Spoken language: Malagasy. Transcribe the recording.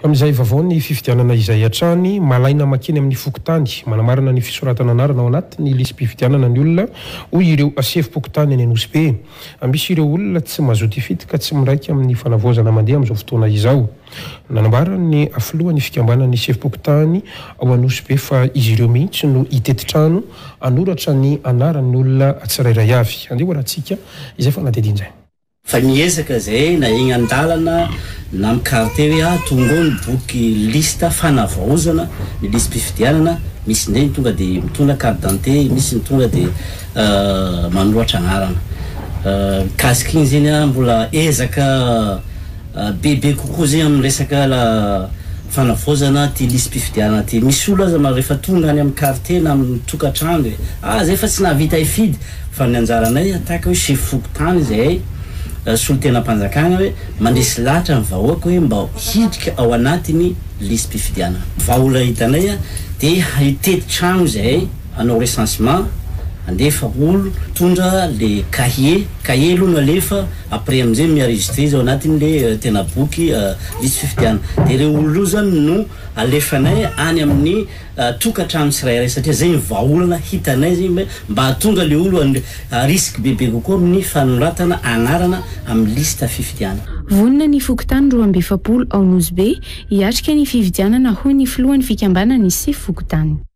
Amin'izay vavao ny fifidianana izay hatrany malaina makeny amin'ny fokotany manamarina ny fisoratana anarana ao anaty ny lisy mpifidianana ny olona hoy ireo asefim-pokotany any Anosy Be. Misy ireo olona tsy mazoto hifidy ka tsy miraika amin'ny fanavoazana mandeha amin'izao fotoana izao. Nanambara ny afilohan'ny fikambanany asefim-pokotany ao Anosy Be fa izy ireo mihitsy no hitety-trano anoratra ny anaran'ny olona tsirairay avy. Andeha hoarantsika izay fanadidinjay. Fa miezaka zay na eny an-dalana na mikarte hoe tonga ny boky lista fanavaozana ny lisy mpifidianana, misy ndray tonga de mitondra carte d'identité, misy ny tonga de manoratra anarana. Kasika iny zany mbola ezaka bebe kokoa zay amin'ny resaka la fanavaozana ty lisy mpifidianana ty. Misy olo aza rehefa tonga any amin'ny carte na amin'ny tokantrano zay fa tsy nahavita hifidy fa ny anjaranay ataka hoe sefim-pokotany zay solo tena mpanjakana hoe mandresy lahatra ny vahoaka hoe mba hidrika ao anatiny lisy mpifidianana. Vahaola hitanay de hitety trano zay anao recensement, andefa olo tondra le cahier aloha no alefa après amizay mienregistré ao anatiny le tena boky lisy fifidianana. De reo olo zany no alefanay any amin'ny tokantrano tsirairay satria zay ny vahaolana hitanay zay mba hatonga le olo risque bebe kokoa amin'ny fanoratana anarana amin'ny lista fifidianana. Vonina ny fokotany 220 ao Anosy Be hiatrika ny fifidianana hoy ny filohan'ny fikambanany asefim-pokotany.